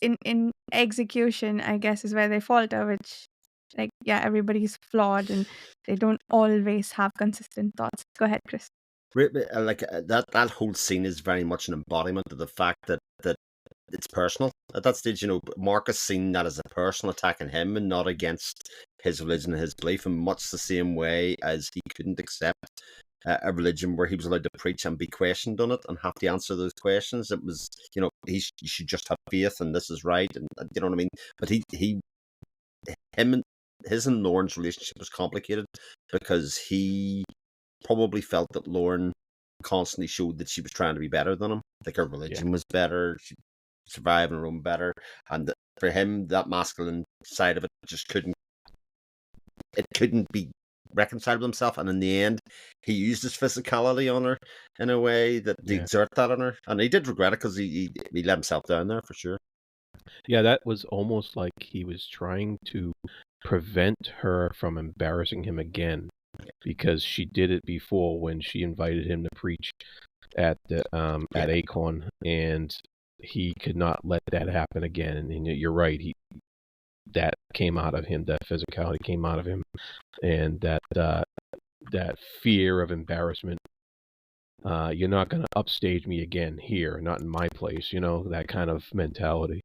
S1: in execution, I guess, is where they falter, which, like, everybody's flawed and they don't always have consistent thoughts. Go ahead, Chris.
S3: Like that whole scene is very much an embodiment of the fact that it's personal at that stage. Marcus seen that as a personal attack on him and not against his religion and his belief, in much the same way as he couldn't accept a religion where he was allowed to preach and be questioned on it and have to answer those questions. It was, you should just have faith and this is right, and you know what I mean. But his and Lauren's relationship was complicated because he probably felt that Lauren constantly showed that she was trying to be better than him. Like her religion was better, she survived on her own better, and for him, that masculine side of it just couldn't be reconciled with himself. And in the end, he used his physicality on her in a way that to exert that on her, and he did regret it because he let himself down there for sure.
S2: Yeah, that was almost like he was trying to prevent her from embarrassing him again, because she did it before when she invited him to preach at the at Acorn, and he could not let that happen again. And you're right, that came out of him, that physicality came out of him, and that fear of embarrassment. You're not going to upstage me again here, not in my place, that kind of mentality.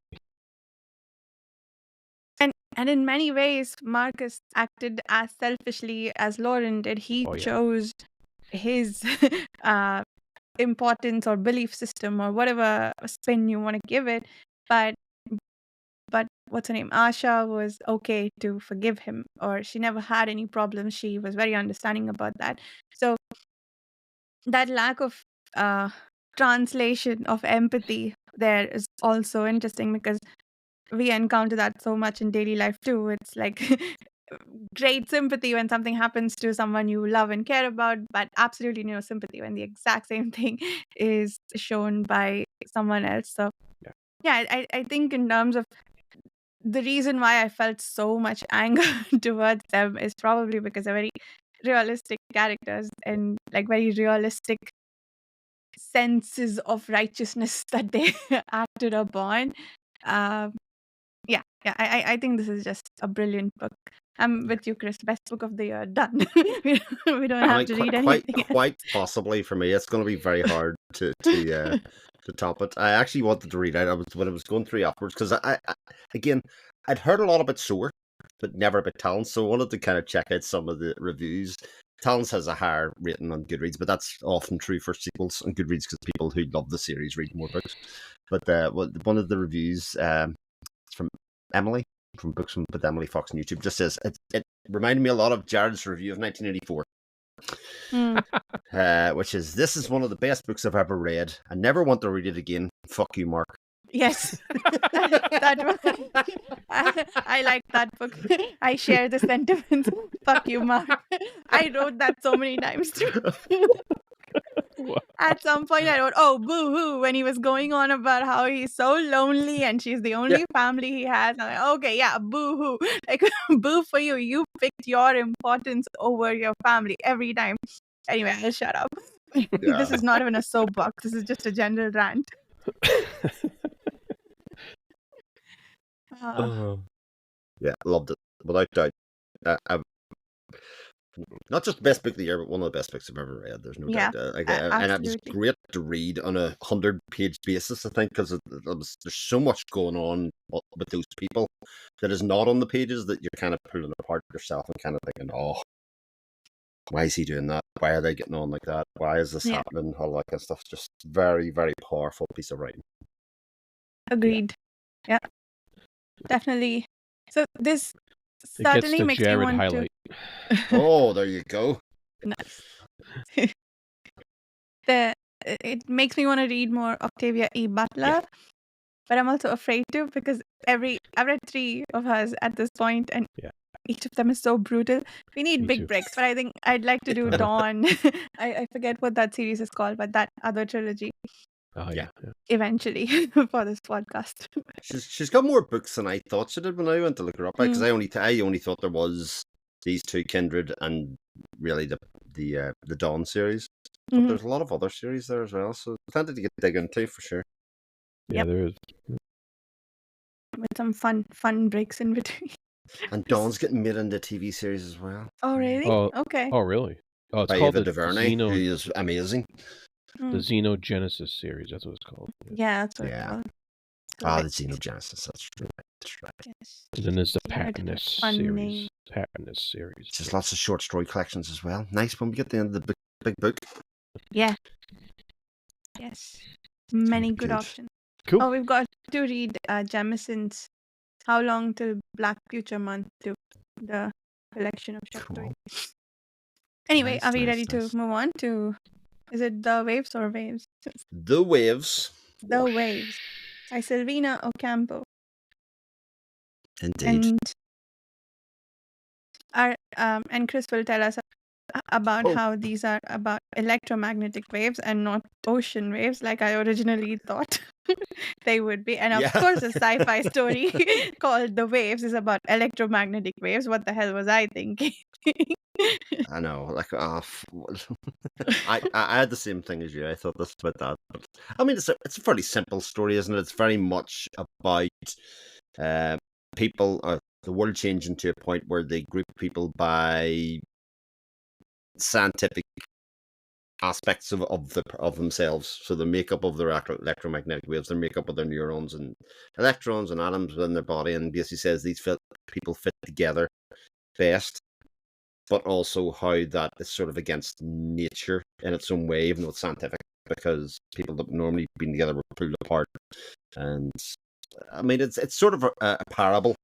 S1: And in many ways, Marcus acted as selfishly as Lauren did. He chose his importance or belief system or whatever spin you want to give it. But what's her name? Asha was okay to forgive him, or she never had any problems. She was very understanding about that. So that lack of translation of empathy there is also interesting, because we encounter that so much in daily life too. It's like great sympathy when something happens to someone you love and care about, but absolutely no sympathy when the exact same thing is shown by someone else. So I think in terms of the reason why I felt so much anger towards them is probably because they're very realistic characters and like very realistic senses of righteousness that they acted upon. Um, I think this is just a brilliant book. I'm with you, Chris. Best book of the year. Done. We don't
S3: I
S1: have
S3: mean,
S1: to read
S3: quite
S1: anything.
S3: quite possibly for me, it's going to be very hard to top it. I actually wanted to read out when I was going through afterwards because again, I'd heard a lot about Soar, but never about Talons, so I wanted to kind of check out some of the reviews. Talons has a higher rating on Goodreads, but that's often true for sequels on Goodreads because people who love the series read more books. But one of the reviews, it's from Emily from Books with Emily Fox on YouTube, just says it reminded me a lot of Jared's review of 1984. Which is, this is one of the best books I've ever read. I never want to read it again. Fuck you, Mark.
S1: Yes, that one. I like that book. I share the sentiment. Fuck you, Mark. I wrote that so many times too. At some point, I wrote, "Oh, boo hoo," when he was going on about how he's so lonely and she's the only family he has. I'm like, okay, yeah, boo hoo. Like, boo for you. You picked your importance over your family every time. Anyway, I'll shut up. This is not even a soapbox. This is just a general rant.
S3: Yeah, loved it without doubt. Not just the best book of the year, but one of the best books I've ever read. There's no doubt. And it was great to read on a 100-page basis, I think, because there's so much going on with those people that is not on the pages that you're kind of pulling apart yourself and kind of thinking, oh, why is he doing that? Why are they getting on like that? Why is this happening? All that kind of stuff. Just very, very powerful piece of writing.
S1: Agreed. Yeah. Definitely. So this certainly makes me want
S2: highlight.
S3: Oh, there you go.
S1: Nice. It makes me want to read more Octavia E. Butler, but I'm also afraid to because I've read 3 of hers at this point, and each of them is so brutal. We need big breaks, but I think I'd like to do Dawn. I forget what that series is called, but that other trilogy.
S2: Oh yeah.
S1: Eventually for this podcast.
S3: She's got more books than I thought she did when I went to look her up, because I only thought there was these 2, Kindred, and really the Dawn series. But there's a lot of other series there as well, so plenty to dig into for sure.
S2: Yeah, there is.
S1: With some fun breaks in between.
S3: And Dawn's getting made into a TV series as well.
S1: Oh really? Okay.
S2: Oh really? Oh, it's
S3: by
S2: called
S3: Ava DuVernay, who is amazing.
S2: The Xenogenesis series, that's what it's called.
S1: Yeah, that's what it's called.
S3: The Xenogenesis, that's right.
S1: Yes.
S2: And then there's the Patness series. Patness series.
S3: There's lots of short story collections as well. Nice when we get to the end of the big book.
S1: Yeah. Yes. Many good options.
S2: Cool.
S1: Oh, we've got to read Jamison's How Long Till Black Future Month to the collection of short stories. Anyway, are we ready to move on to, is it The Waves or Waves?
S3: The Waves.
S1: The Waves by Silvina Ocampo.
S3: Indeed.
S1: And Chris will tell us about how these are about electromagnetic waves and not ocean waves like I originally thought they would be. And of course, a sci-fi story called The Waves is about electromagnetic waves. What the hell was I thinking?
S3: I know, like, I had the same thing as you. I thought this about that. But, I mean, it's a fairly simple story, isn't it? It's very much about people, the world changing to a point where they group people by scientific aspects of themselves. So the makeup of their electromagnetic waves, their makeup of their neurons and electrons and atoms within their body, and basically says these people fit together best, but also how that is sort of against nature in its own way, even though it's scientific, because people that normally been together were pulled apart. And I mean, it's sort of a parable,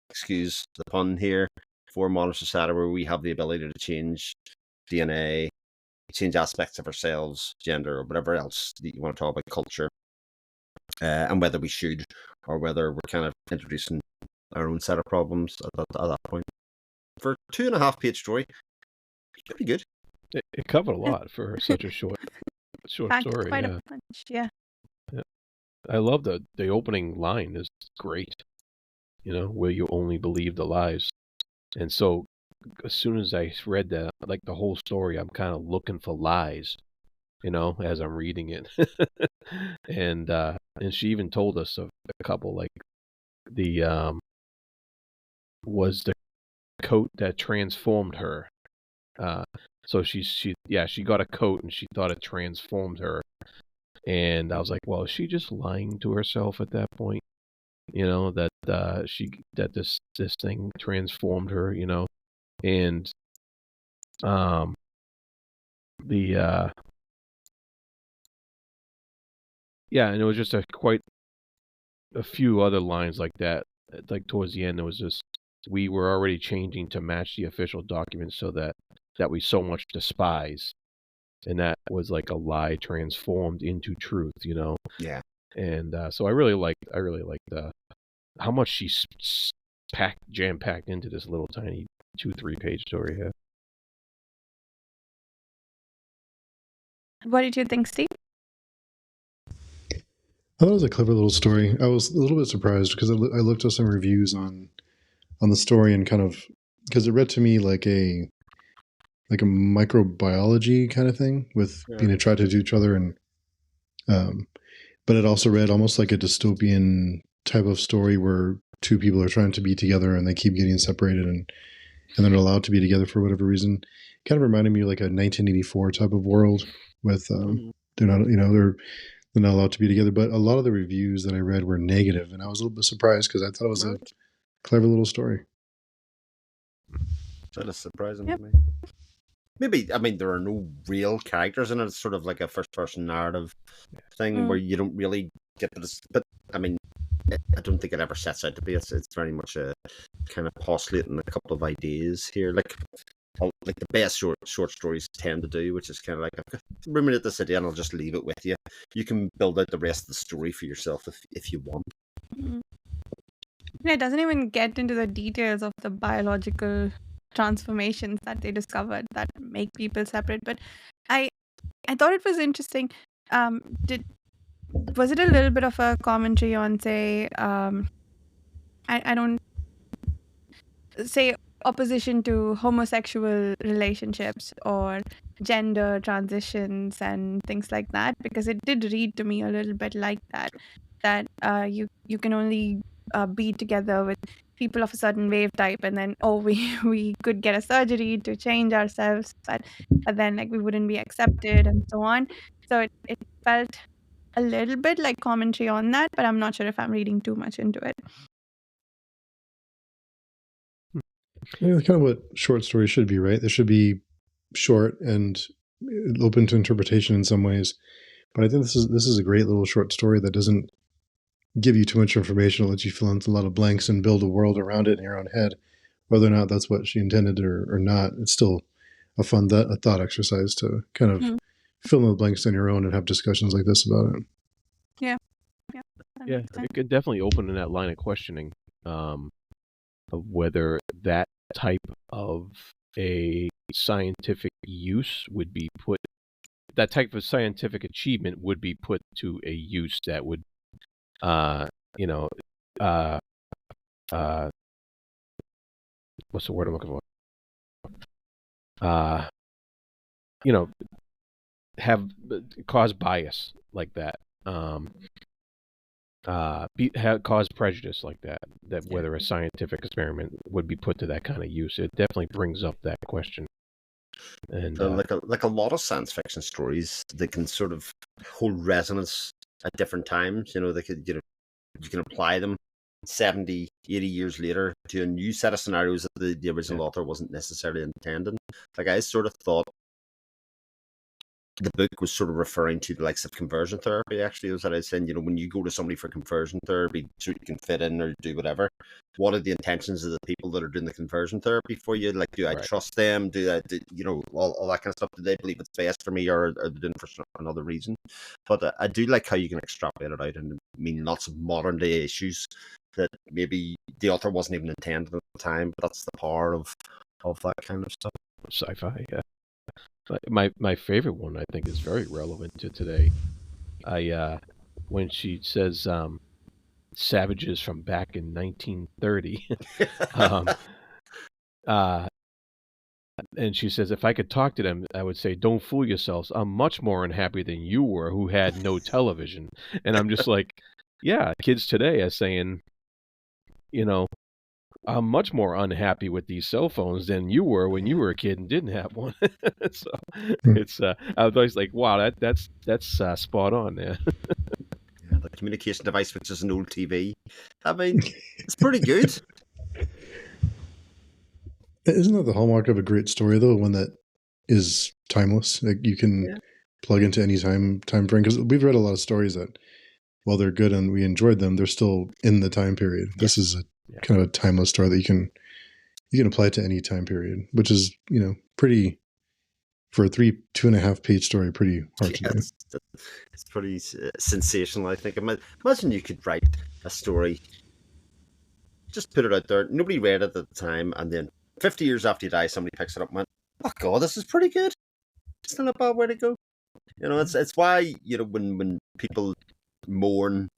S3: excuse the pun here, for modern society where we have the ability to change DNA, change aspects of ourselves, gender, or whatever else that you want to talk about, culture, and whether we should or whether we're kind of introducing our own set of problems at that point. For a 2.5-page story, pretty good.
S2: It covered a lot for such a short story.
S1: Quite a bunch, yeah.
S2: I love the opening line is great. Where you only believe the lies, and so as soon as I read that, like the whole story, I'm kind of looking for lies, as I'm reading it. And she even told us of a couple, like the was the coat that transformed her. So she got a coat and she thought it transformed her. And I was like, well, is she just lying to herself at that point? That this thing transformed her, and the and it was just quite a few other lines like that. Like towards the end, it was just we were already changing to match the official documents so that we so much despise, and that was like a lie transformed into truth,
S3: Yeah.
S2: And so I really liked how much she jam packed into this little tiny 2-3 page story here.
S1: What did you think, Steve?
S4: I thought it was a clever little story. I was a little bit surprised because I looked at some reviews on the story and kind of because it read to me like a microbiology kind of thing with being attracted to each other, and but it also read almost like a dystopian type of story where two people are trying to be together and they keep getting separated and they're not allowed to be together for whatever reason. Kind of reminded me of like a 1984 type of world with they're not they're not allowed to be together. But a lot of the reviews that I read were negative, and I was a little bit surprised because I thought it was a clever little story.
S3: That is surprising
S1: Yep.
S3: to me. Maybe, I mean, there are no real characters in it. It's sort of like a first-person narrative thing where you don't really get to this. But, I mean, I don't think it ever sets out to be. It's very much a kind of postulating a couple of ideas here. Like the best short stories tend to do, which is kind of like, I've got to ruminate this idea and I'll just leave it with you. You can build out the rest of the story for yourself if you want.
S1: It doesn't even get into the details of the biological transformations that they discovered that make people separate. But I thought it was interesting. Was it a little bit of a commentary on, say, I don't say opposition to homosexual relationships or gender transitions and things like that? Because it did read to me a little bit like that you can only be together with people of a certain wave type, and then we could get a surgery to change ourselves, but then like we wouldn't be accepted and so on. So it felt a little bit like commentary on that, but I'm not sure if I'm reading too much into it.
S4: Yeah, that's kind of what short stories should be, right? They should be short and open to interpretation in some ways. But I think this is a great little short story that doesn't give you too much information. It lets you fill in a lot of blanks and build a world around it in your own head. Whether or not that's what she intended or not, it's still a fun thought exercise to kind of fill in the blanks on your own and have discussions like this about it.
S1: Yeah,
S2: it could definitely open in that line of questioning of whether that type of a scientific use would be put, that type of scientific achievement would be put to a use that would, what's the word I'm looking for? Have cause bias like that. Cause prejudice like that. That whether a scientific experiment would be put to that kind of use, it definitely brings up that question. And
S3: like a lot of science fiction stories, they can sort of hold resonance at different times. They could, you can apply them 70, 80 years later to a new set of scenarios that the original author wasn't necessarily intending. Like I sort of thought the book was sort of referring to the likes of conversion therapy, actually, was that I was saying, when you go to somebody for conversion therapy so you can fit in or do whatever, what are the intentions of the people that are doing the conversion therapy for you? Like, do I trust them? Do I, all that kind of stuff? Do they believe it's best for me, or are they doing it for another reason? But I do like how you can extrapolate it out and mean lots of modern day issues that maybe the author wasn't even intended at the time, but that's the power of that kind of stuff.
S2: Sci-fi, yeah. My favorite one, I think, is very relevant to today. When she says savages from back in 1930, and she says, if I could talk to them, I would say, don't fool yourselves. I'm much more unhappy than you were, who had no television. And I'm just like, yeah, kids today are saying, I'm much more unhappy with these cell phones than you were when you were a kid and didn't have one. So it's I was always like, wow, that's spot on there.
S3: Yeah, the communication device, which is an old TV. I mean, it's pretty good.
S4: Isn't that the hallmark of a great story, though? One that is timeless. Like you can plug into any time frame. Because we've read a lot of stories that, while they're good and we enjoyed them, they're still in the time period. Yeah. This is a kind of a timeless story that you can apply to any time period, which is pretty, for a 2.5 page story, pretty hard to do.
S3: It's pretty sensational, I think. Imagine you could write a story, just put it out there. Nobody read it at the time, and then 50 years after you die, somebody picks it up and went, "Oh God, this is pretty good. It's not a bad way to go." It's why when people mourn,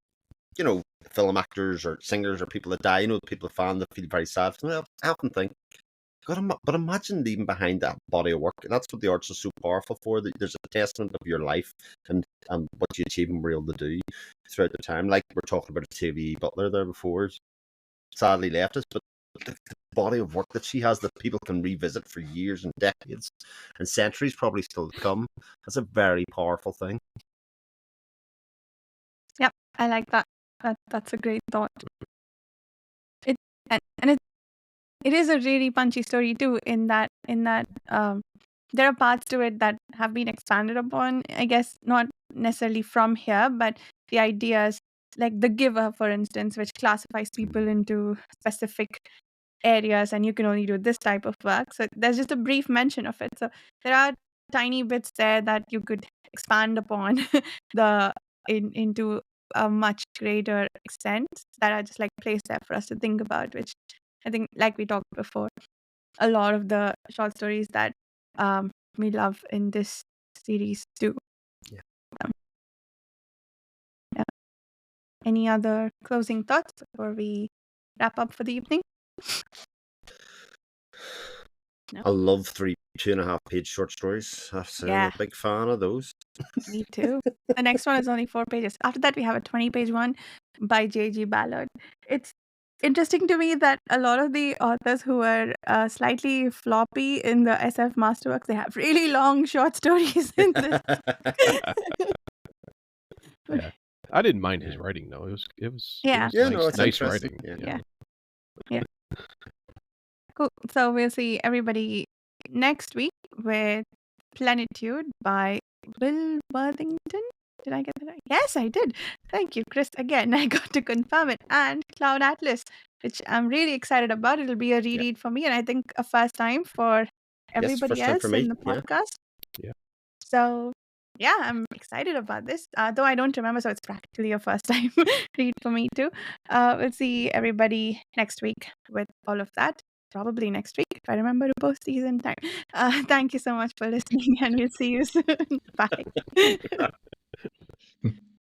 S3: film actors or singers or people that die, people fan that feel very sad. I often think, God, but imagine even behind that body of work, and that's what the arts is so powerful for. That there's a testament of your life and what you achieve and were able to do throughout the time. Like we're talking about Octavia E Butler there before, sadly left us, but the body of work that she has that people can revisit for years and decades and centuries probably still to come. That's a very powerful thing.
S1: Yep, I like that. That's a great thought. It is a really punchy story too. In that there are parts to it that have been expanded upon. I guess not necessarily from here, but the ideas like The Giver, for instance, which classifies people into specific areas, and you can only do this type of work. So there's just a brief mention of it. So there are tiny bits there that you could expand upon into a much greater extent that are just like placed there for us to think about, which I think, like we talked before, a lot of the short stories that we love in this series too.
S3: Yeah.
S1: Yeah. Any other closing thoughts before we wrap up for the evening? No?
S3: I love 2.5 page short stories. I'm a big fan of those.
S1: Me too. The next one is only 4 pages. After that, we have a 20-page one by J.G. Ballard. It's interesting to me that a lot of the authors who are slightly floppy in the SF Masterworks, they have really long short stories in this.
S2: Yeah. I didn't mind his writing though. It was nice writing.
S1: Yeah. Cool. So we'll see everybody next week with Plenitude by Will Worthington. Did I get that right? Yes, I did. Thank you, Chris. Again, I got to confirm it. And Cloud Atlas, which I'm really excited about. It'll be a reread for me, and I think a first time for everybody else in the podcast.
S2: Yeah.
S1: So, yeah, I'm excited about this. Though I don't remember, so it's practically a first time read for me too. We'll see everybody next week with all of that. Probably next week, if I remember to post these in time. Thank you so much for listening, and we'll see you soon. Bye.